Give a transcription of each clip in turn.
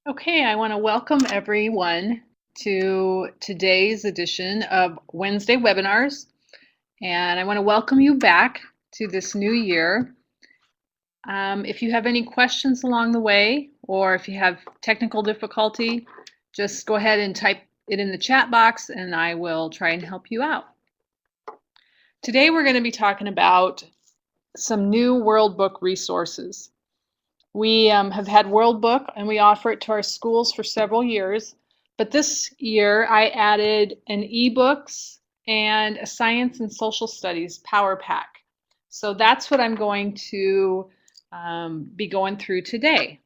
Okay, I want to welcome everyone to today's edition of Wednesday webinars, and I want to welcome you back to this new year. If you have any questions along the way, or if you have technical difficulty, just go ahead and type it in the chat box and I will try and help you out. Today we're going to be talking about some new World Book resources. We have had World Book and we offer it to our schools for several years, but this year I added an Ebooks and a Science and Social Studies Power Pack. So that's what I'm going to be going through today.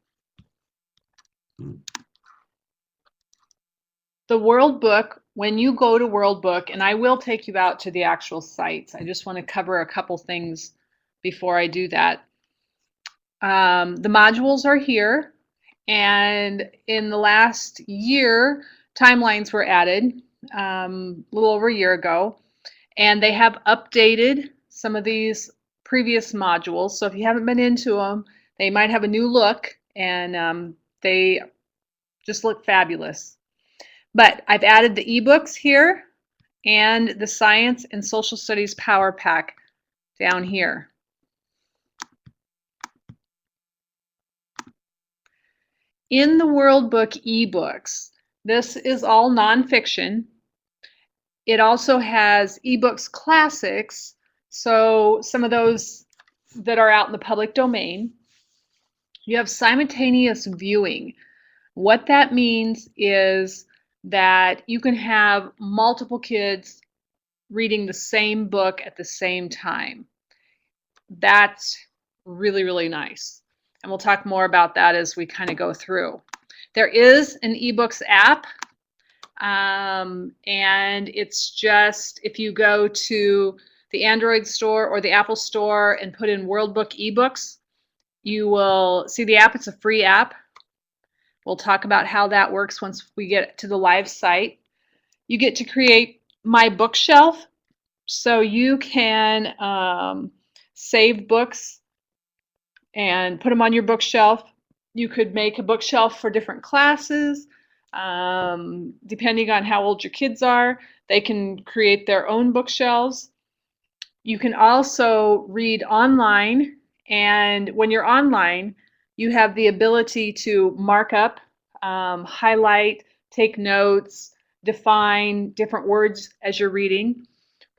The World Book, when you go to World Book, and I will take you out to the actual sites, I just want to cover a couple things before I do that. The modules are here, and in the last year, timelines were added a little over a year ago, and they have updated some of these previous modules. So if you haven't been into them, they might have a new look, and they just look fabulous. But I've added the ebooks here and the Science and Social Studies Power Pack down here. In the World Book ebooks, this is all nonfiction. It also has ebooks classics, so some of those that are out in the public domain. You have simultaneous viewing. What that means is that you can have multiple kids reading the same book at the same time. That's really, really nice. And we'll talk more about that as we kind of go through. There is an ebooks app, and it's just if you go to the Android store or the Apple store and put in World Book ebooks, you will see the app. It's a free app. We'll talk about how that works once we get to the live site. You get to create My Bookshelf, so you can save books and put them on your bookshelf. You could make a bookshelf for different classes. Depending on how old your kids are, they can create their own bookshelves. You can also read online, and when you're online, you have the ability to mark up, highlight, take notes, define different words as you're reading.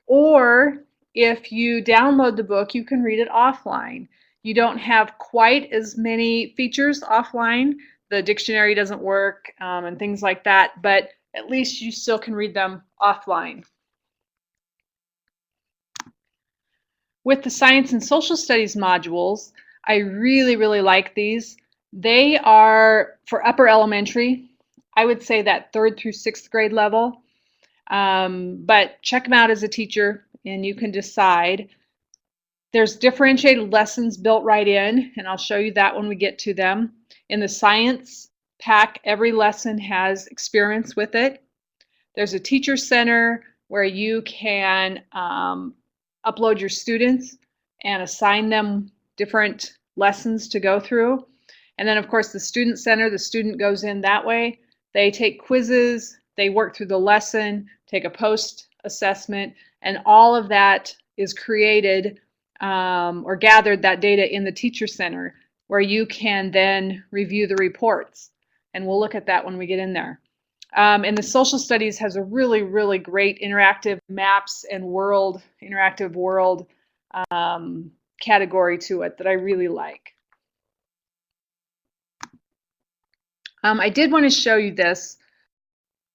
Or if you download the book, you can read it offline. You don't have quite as many features offline. The dictionary doesn't work and things like that, but at least you still can read them offline. With the Science and Social Studies modules, I really, really like these. They are for upper elementary. I would say that 3rd through 6th grade level. But check them out as a teacher and you can decide. There's differentiated lessons built right in, and I'll show you that when we get to them. In the science pack, every lesson has experiments with it. There's a teacher center where you can upload your students and assign them different lessons to go through. And then of course the student center, the student goes in that way. They take quizzes, they work through the lesson, take a post assessment, and all of that is created or gathered, that data, in the teacher center where you can then review the reports. And we'll look at that when we get in there. And the social studies has a really, really great interactive maps and interactive world category to it that I really like. I did want to show you this,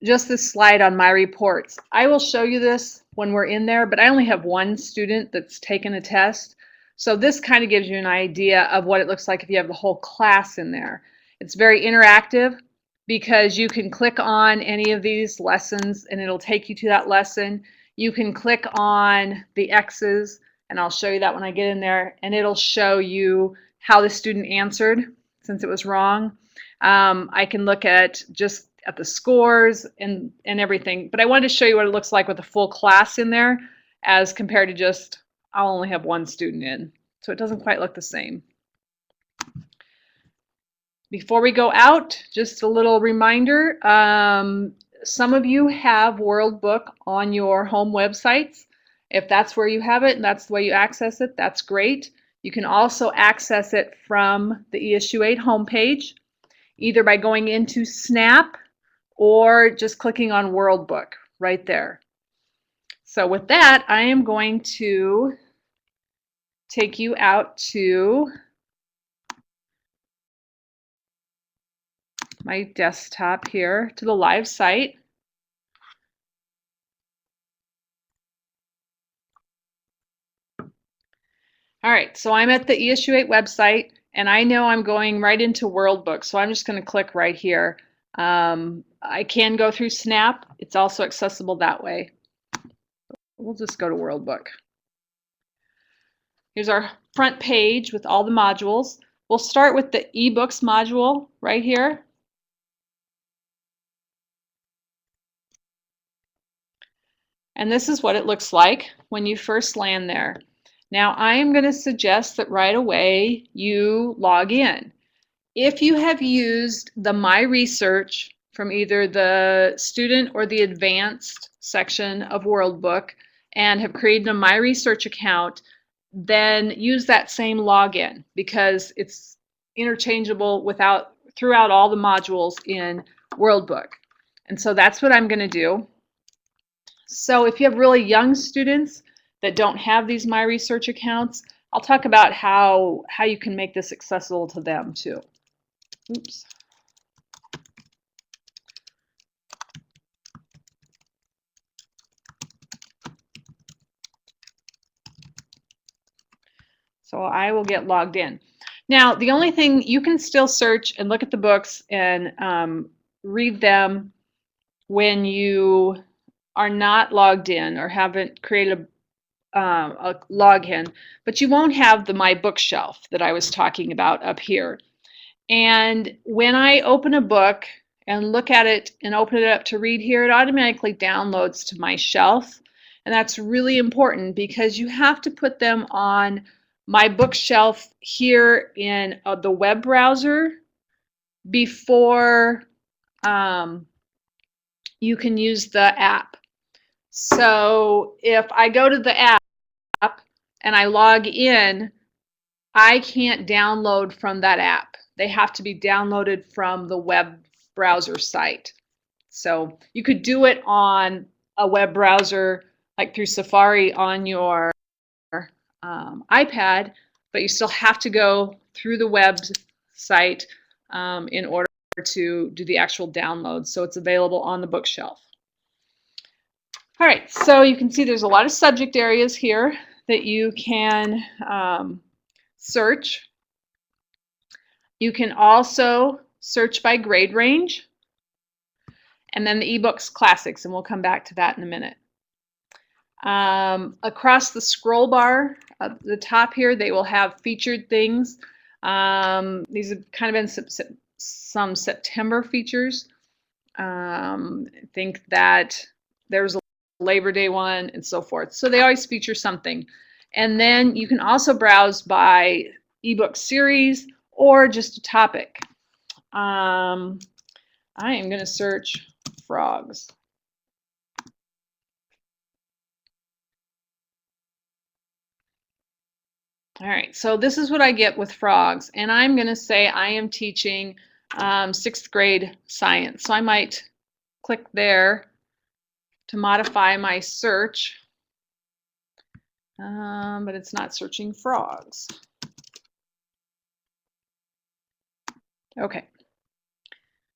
just this slide on my reports. I will show you this when we're in there, but I only have one student that's taken a test. So this kind of gives you an idea of what it looks like if you have the whole class in there. It's very interactive because you can click on any of these lessons and it'll take you to that lesson. You can click on the X's, and I'll show you that when I get in there, and it'll show you how the student answered since it was wrong. I can look at just at the scores and everything, but I wanted to show you what it looks like with a full class in there as compared to just I'll only have one student in, so it doesn't quite look the same. Before we go out, just a little reminder, some of you have World Book on your home websites. If that's where you have it and that's the way you access it, that's great. You can also access it from the eIssue 8 homepage, either by going into Snap or just clicking on World Book right there. So with that, I am going to take you out to my desktop here, to the live site. All right, so I'm at the eIssue 8 website, and I know I'm going right into World Book, so I'm just going to click right here. I can go through Snap. It's also accessible that way. We'll just go to World Book. Here's our front page with all the modules. We'll start with the eBooks module right here. And this is what it looks like when you first land there. Now, I am going to suggest that right away you log in. If you have used the My Research from either the student or the advanced section of World Book and have created a My Research account, then use that same login because it's interchangeable throughout all the modules in World Book. And so that's what I'm going to do. So if you have really young students that don't have these My Research accounts, I'll talk about how you can make this accessible to them too. Oops. So I will get logged in. Now, the only thing, you can still search and look at the books and read them when you are not logged in or haven't created a login, but you won't have the My Bookshelf that I was talking about up here. And when I open a book and look at it and open it up to read here, it automatically downloads to my shelf. And that's really important because you have to put them on My Bookshelf here in the web browser before you can use the app. So if I go to the app and I log in, I can't download from that app. They have to be downloaded from the web browser site. So you could do it on a web browser like through Safari on your iPad, but you still have to go through the website in order to do the actual download. So it's available on the bookshelf. All right, so you can see there's a lot of subject areas here that you can search. You can also search by grade range, and then the eBooks Classics, and we'll come back to that in a minute. Across the scroll bar at the top here, they will have featured things. These have kind of been some September features. I think that there's a Labor Day one and so forth. So they always feature something. And then you can also browse by ebook series or just a topic. I am going to search frogs. All right, so this is what I get with frogs, and I'm going to say I am teaching 6th grade science. So I might click there to modify my search, but it's not searching frogs. Okay,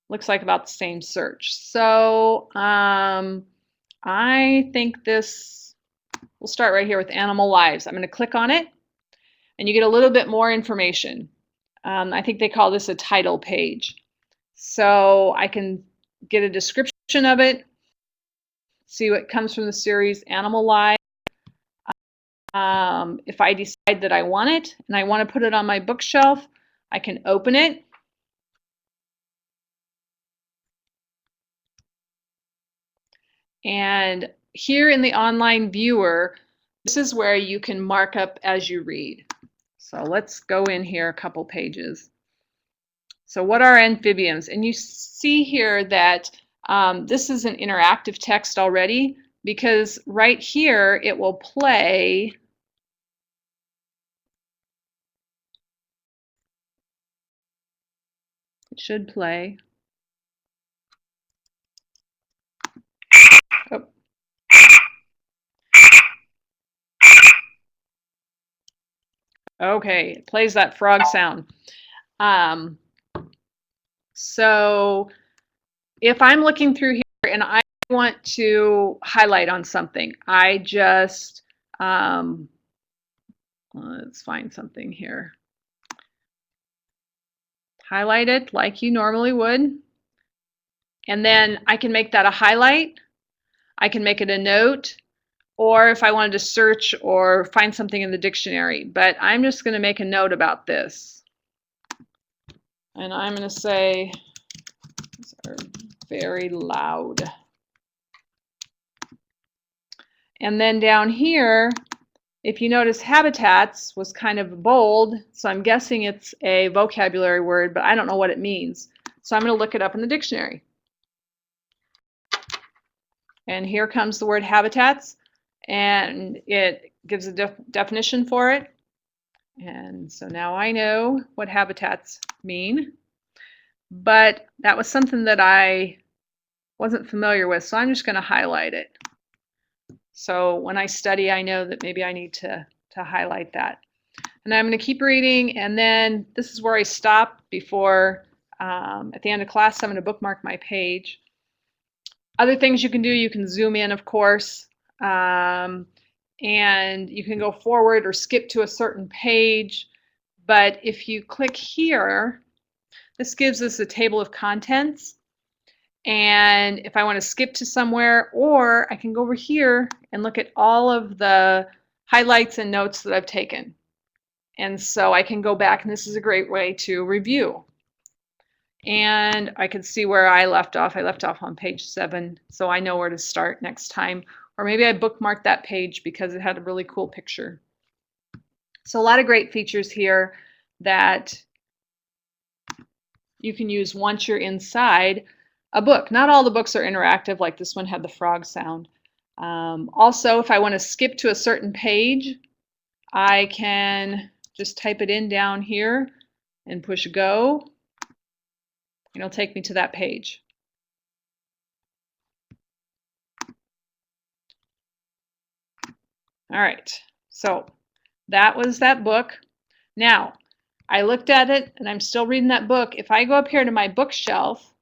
looks like about the same search. So I think we'll start right here with animal lives. I'm going to click on it, and you get a little bit more information. I think they call this a title page. So I can get a description of it, see what comes from the series Animal Lives. If I decide that I want it and I want to put it on my bookshelf, I can open it. And here in the online viewer, this is where you can mark up as you read. So let's go in here a couple pages. So what are amphibians? And you see here that this is an interactive text already, because right here it will play. It should play. Oh. Okay, it plays that frog sound. So if I'm looking through here and I want to highlight on something, I just, let's find something here. Highlight it like you normally would. And then I can make that a highlight. I can make it a note, or if I wanted to search or find something in the dictionary. But I'm just going to make a note about this. And I'm going to say, these are very loud. And then down here, if you notice, habitats was kind of bold, so I'm guessing it's a vocabulary word, but I don't know what it means. So I'm going to look it up in the dictionary. And here comes the word habitats, and it gives a definition for it. And so now I know what habitats mean. But that was something that I wasn't familiar with, so I'm just going to highlight it. So when I study, I know that maybe I need to highlight that. And I'm going to keep reading, and then this is where I stop before, at the end of class, I'm going to bookmark my page. Other things you can do, you can zoom in, of course, and you can go forward or skip to a certain page. But if you click here, this gives us a table of contents. And if I want to skip to somewhere, or I can go over here and look at all of the highlights and notes that I've taken. And so I can go back, and this is a great way to review. And I can see where I left off. I left off on page 7, so I know where to start next time. Or maybe I bookmarked that page because it had a really cool picture. So a lot of great features here that you can use once you're inside a book. Not all the books are interactive, like this one had the frog sound. Also, if I want to skip to a certain page, I can just type it in down here and push go. It'll take me to that page. All right, so that was that book. Now, I looked at it and I'm still reading that book. If I go up here to my bookshelf,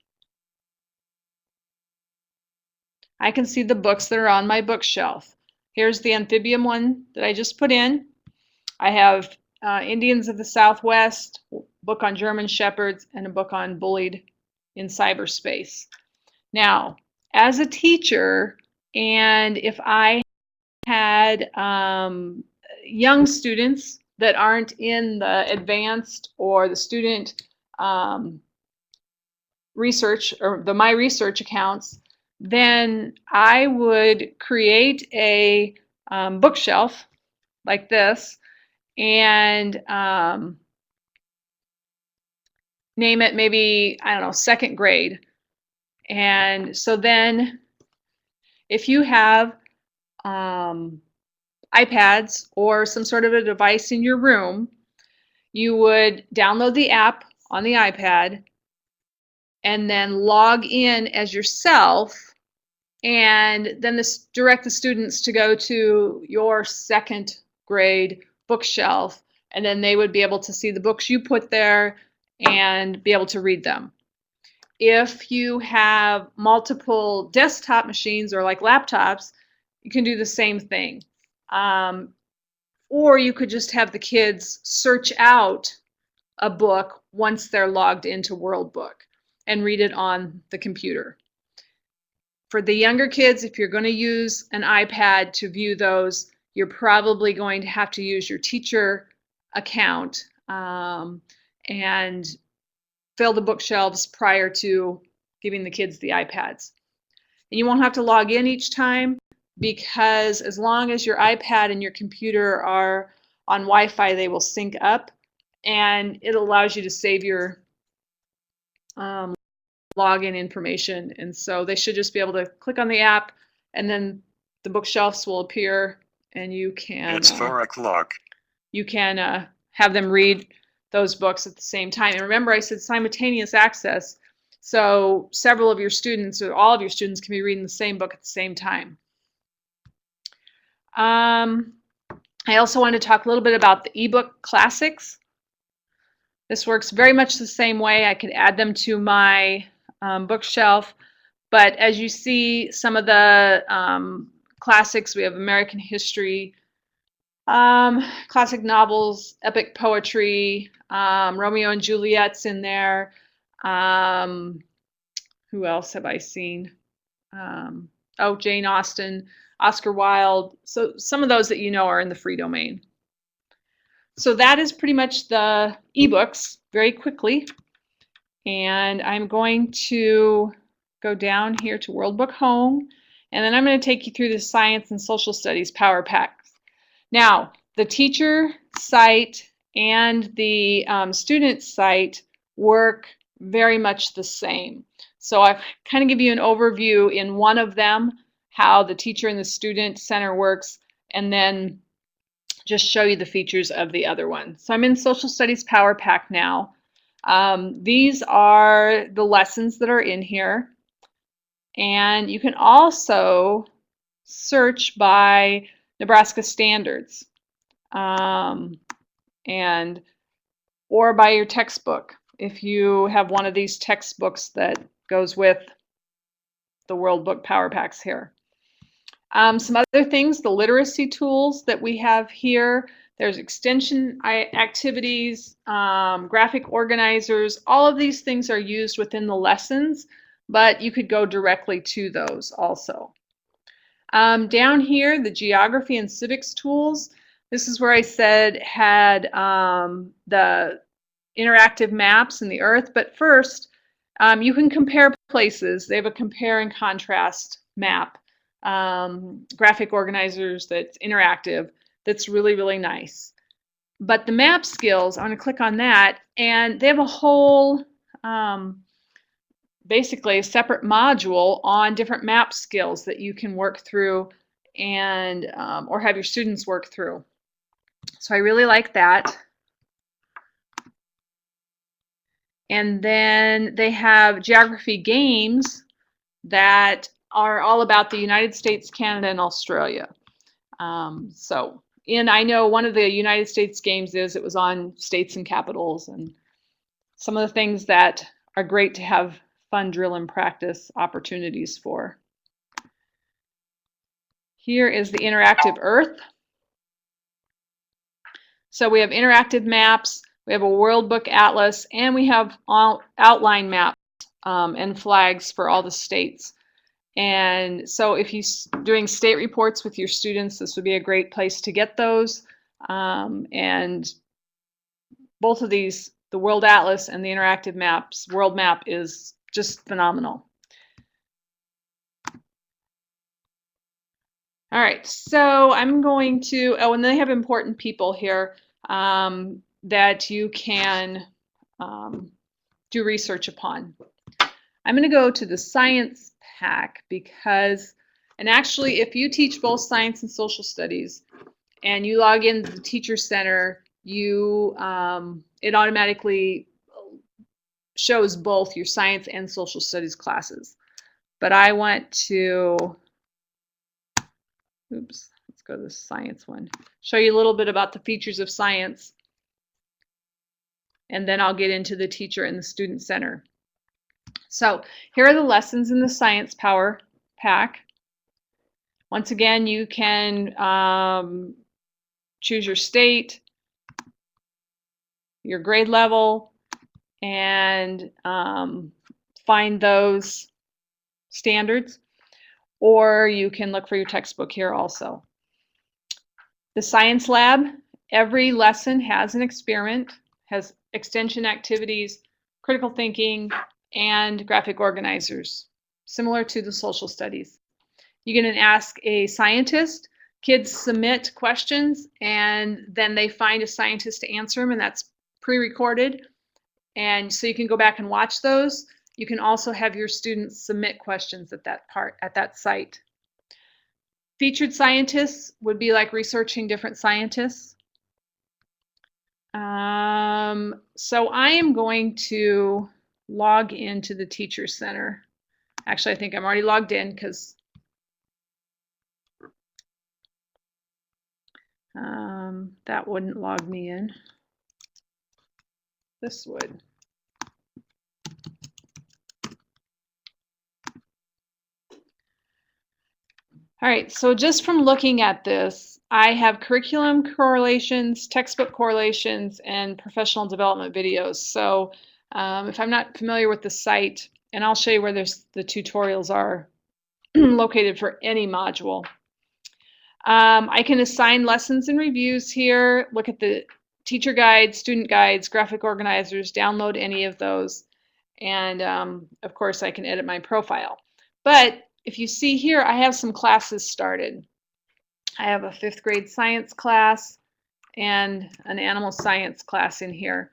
I can see the books that are on my bookshelf. Here's the amphibian one that I just put in. I have Indians of the Southwest, a book on German Shepherds, and a book on bullied in cyberspace. Now, as a teacher, and if I had young students that aren't in the advanced or the student research or the My Research accounts, then I would create a bookshelf like this and name it maybe, I don't know, second grade. And so then if you have iPads or some sort of a device in your room, you would download the app on the iPad and then log in as yourself, and then direct the students to go to your second grade bookshelf, and then they would be able to see the books you put there and be able to read them. If you have multiple desktop machines or like laptops, you can do the same thing. Or you could just have the kids search out a book once they're logged into WorldBook and read it on the computer. For the younger kids, if you're going to use an iPad to view those, you're probably going to have to use your teacher account and fill the bookshelves prior to giving the kids the iPads. And you won't have to log in each time, because as long as your iPad and your computer are on Wi-Fi, they will sync up, and it allows you to save your login information. And so they should just be able to click on the app, and then the bookshelves will appear, and you can It's 4 o'clock. You can have them read those books at the same time. And remember, I said simultaneous access. So several of your students or all of your students can be reading the same book at the same time. I also want to talk a little bit about the ebook classics. This works very much the same way. I could add them to my bookshelf. But as you see, some of the classics, we have American history, classic novels, epic poetry, Romeo and Juliet's in there. Who else have I seen? Oh, Jane Austen, Oscar Wilde. So some of those that you know are in the free domain. So that is pretty much the ebooks very quickly. And I'm going to go down here to World Book Home, and then I'm going to take you through the Science and Social Studies Power Packs. Now, the teacher site and the student site work very much the same. So I've kind of give you an overview in one of them, how the teacher and the student center works, and then just show you the features of the other one. So I'm in Social Studies Power Pack now. These are the lessons that are in here. And you can also search by Nebraska standards and or by your textbook if you have one of these textbooks that goes with the World Book Power Packs here. Some other things, the literacy tools that we have here. There's extension activities, graphic organizers. All of these things are used within the lessons, but you could go directly to those also. Down here, the geography and civics tools. This is where I said had the interactive maps and the Earth. But first, you can compare places. They have a compare and contrast map. Graphic organizers that's interactive, that's really, really nice. But the map skills, I'm going to click on that, and they have a whole, basically a separate module on different map skills that you can work through and or have your students work through. So I really like that. And then they have geography games that are all about the United States, Canada, and Australia. I know one of the United States games it was on states and capitals, and some of the things that are great to have fun drill and practice opportunities for. Here is the interactive Earth. So we have interactive maps, we have a World Book Atlas, and we have all outline maps and flags for all the states. And so if you're doing state reports with your students, this would be a great place to get those. And both of these, the World Atlas and the interactive maps, World Map is just phenomenal. All right, so I'm going to, and they have important people here that you can do research upon. I'm going to go to the science pack because, and actually if you teach both science and social studies and you log into the Teacher Center, you it automatically shows both your science and social studies classes. But I want to, let's go to the science one, show you a little bit about the features of science, and then I'll get into the teacher and the student center. So here are the lessons in the Science Power Pack. Once again, you can choose your state, your grade level, and find those standards, or you can look for your textbook here also. The Science Lab, every lesson has an experiment, has extension activities, critical thinking, and graphic organizers, similar to the social studies. You're going to ask a scientist. Kids submit questions, and then they find a scientist to answer them, and that's pre-recorded. And so you can go back and watch those. You can also have your students submit questions at that site. Featured scientists would be like researching different scientists. So I am going to log into the Teacher Center. Actually, I think I'm already logged in because that wouldn't log me in. This would. All right, so just from looking at this, I have curriculum correlations, textbook correlations, and professional development videos. So if I'm not familiar with the site, and I'll show you where the tutorials are located for any module. I can assign lessons and reviews here, look at the teacher guides, student guides, graphic organizers, download any of those. And of course, I can edit my profile. But if you see here, I have some classes started. I have a 5th grade science class and an animal science class in here.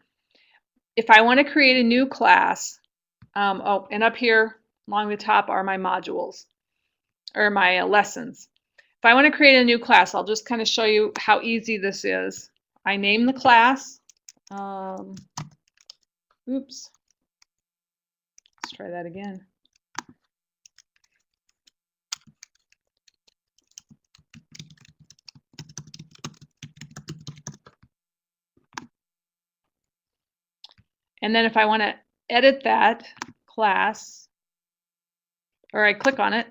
If I want to create a new class, oh, and up here along the top are my modules, or my lessons. If I want to create a new class, I'll just kind of show you how easy this is. I name the class. Oops. Let's try that again. And then if I want to edit that class, or I click on it,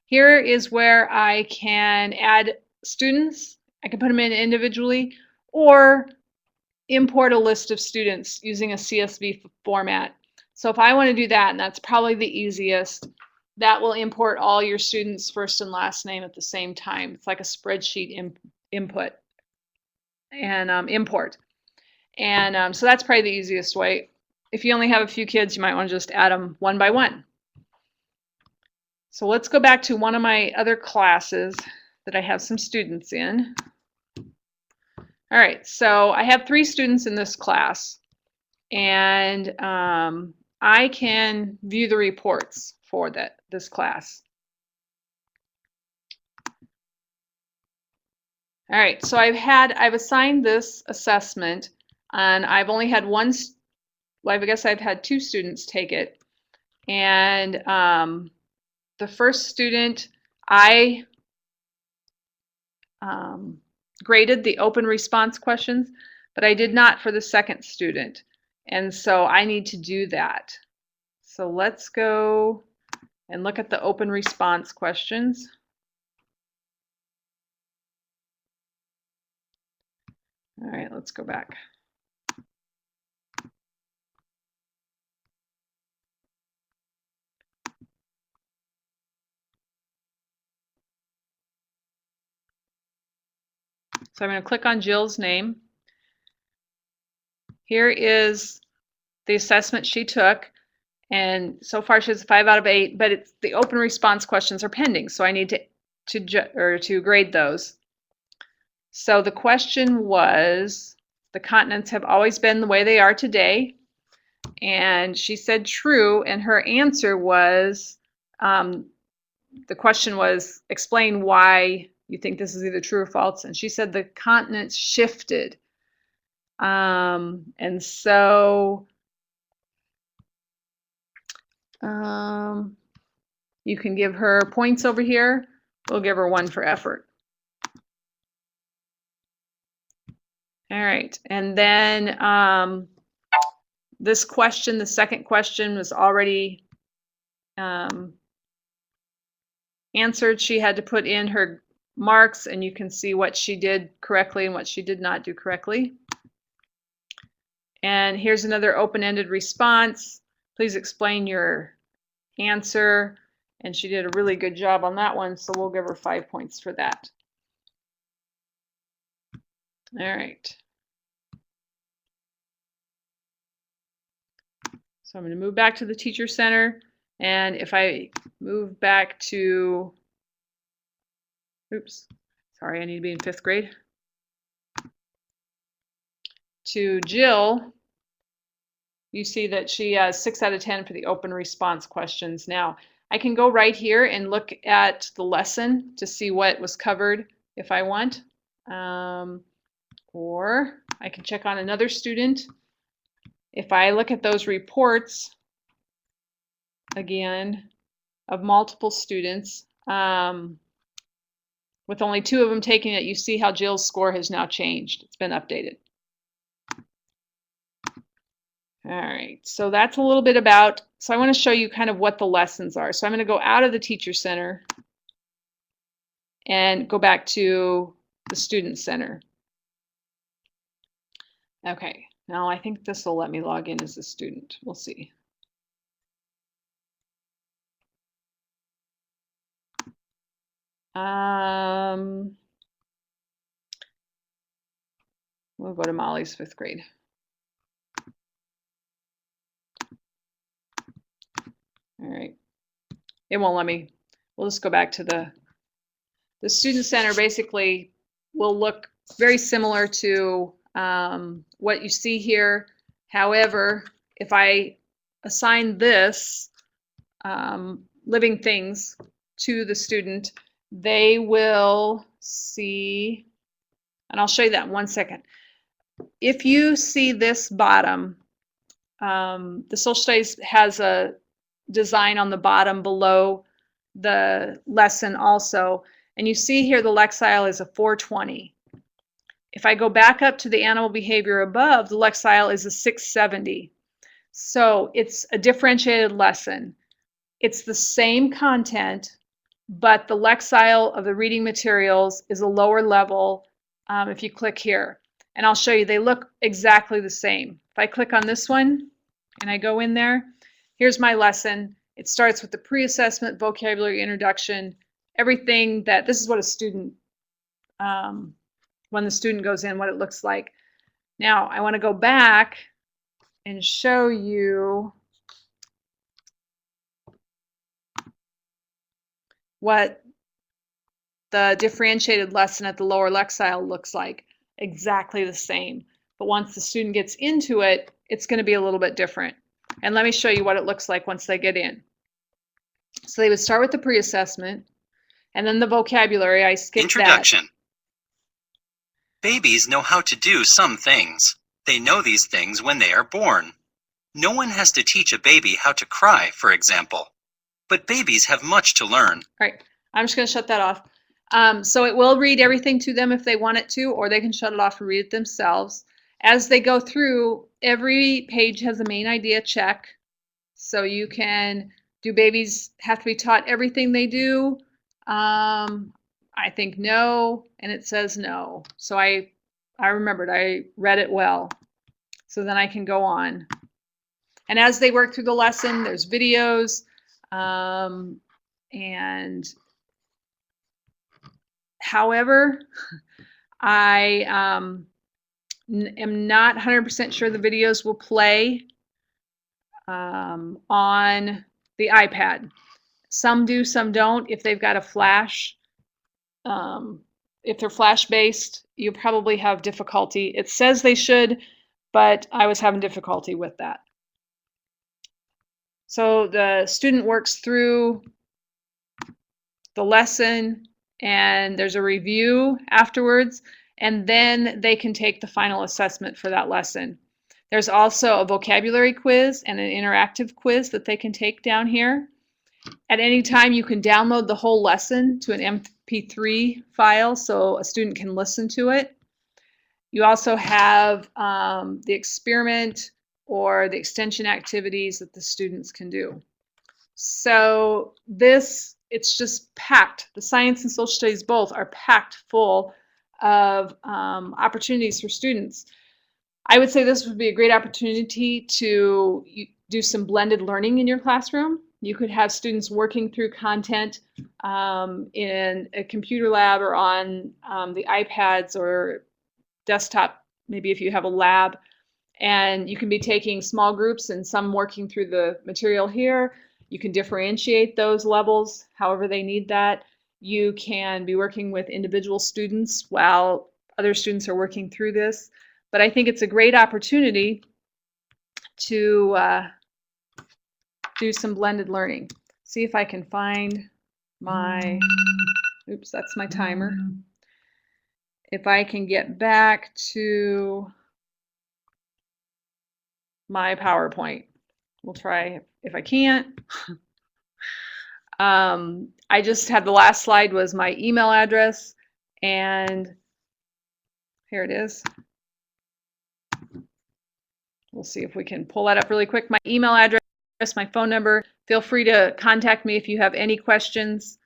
here is where I can add students. I can put them in individually or import a list of students using a CSV format. So if I want to do that, and that's probably the easiest, that will import all your students' first and last name at the same time. It's like a spreadsheet input and import. And so that's probably the easiest way. If you only have a few kids, you might want to just add them one by one. So let's go back to one of my other classes that I have some students in. All right, so I have 3 students in this class, and I can view the reports for this class. All right, so I've assigned this assessment, and I've only had well, I guess I've had 2 students take it. And the first student, I graded the open response questions, but I did not for the second student. And so I need to do that. So let's go and look at the open response questions. All right, let's go back. So I'm going to click on Jill's name. Here is the assessment she took. And so far she has a 5 out of 8, but the open response questions are pending. So I need to grade those. So the question was, the continents have always been the way they are today. And she said true, and her answer was, the question was, explain why you think this is either true or false. And she said the continents shifted. And so you can give her points over here. We'll give her 1 for effort. All right, and then this question, the second question, was already answered. She had to put in her marks, and you can see what she did correctly and what she did not do correctly. And here's another open-ended response. Please explain your answer. And she did a really good job on that one, so we'll give her 5 points for that. All right. So I'm going to move back to the Teacher Center. And if I move back to, oops, sorry, I need to be in 5th grade. To Jill, You see that she has 6 out of 10 for the open response questions. Now, I can go right here and look at the lesson to see what was covered if I want. Or I can check on another student. If I look at those reports, again, of multiple students, with only 2 of them taking it, you see how Jill's score has now changed. It's been updated. All right, so that's a little bit about, so I want to show you kind of what the lessons are. So I'm going to go out of the Teacher Center and go back to the Student Center. Okay, now I think this will let me log in as a student. We'll see. We'll go to Molly's 5th grade. All right, it won't let me. We'll just go back to the Student Center. Basically will look very similar to what you see here. However, if I assign this living things to the student, they will see, and I'll show you that in 1 second. If you see this bottom, the social studies has a design on the bottom below the lesson also, and you see here the Lexile is a 420. If I go back up to the animal behavior above, the Lexile is a 670. So it's a differentiated lesson. It's the same content, but the Lexile of the reading materials is a lower level if you click here. And I'll show you, they look exactly the same. If I click on this one and I go in there, here's my lesson. It starts with the pre-assessment, vocabulary introduction, everything that, this is what a student, when the student goes in, what it looks like. Now, I want to go back and show you what the differentiated lesson at the lower Lexile looks like. Exactly the same. But once the student gets into it, it's going to be a little bit different. And let me show you what it looks like once they get in. So they would start with the pre-assessment, and then the vocabulary. I skipped Introduction. that. Babies know how to do some things. They know these things when they are born. No one has to teach a baby how to cry, for example. But babies have much to learn. All right, I'm just going to shut that off. So it will read everything to them if they want it to, or they can shut it off and read it themselves. As they go through, every page has a main idea check. So you can, do babies have to be taught everything they do? I think no, and it says no. So I remembered, I read it well. So then I can go on. And as they work through the lesson, there's videos, and however, I am not 100% sure the videos will play on the iPad. Some do, some don't. If they've got a flash, if they're flash based, you probably have difficulty. It says they should, but I was having difficulty with that. So the student works through the lesson, and there's a review afterwards, and then they can take the final assessment for that lesson. There's also a vocabulary quiz and an interactive quiz that they can take down here. At any time, you can download the whole lesson to an MP3 file so a student can listen to it. You also have the experiment or the extension activities that the students can do. So this, it's just packed. The science and social studies both are packed full of opportunities for students. I would say this would be a great opportunity to do some blended learning in your classroom. You could have students working through content in a computer lab or on the iPads or desktop, maybe if you have a lab. And you can be taking small groups and some working through the material here. You can differentiate those levels however they need that. You can be working with individual students while other students are working through this. But I think it's a great opportunity to do some blended learning. See if I can find my, oops, that's my timer. If I can get back to my PowerPoint. We'll try if I can't. I just had the last slide was my email address, and here it is. We'll see if we can pull that up really quick. My email address, my phone number. Feel free to contact me if you have any questions.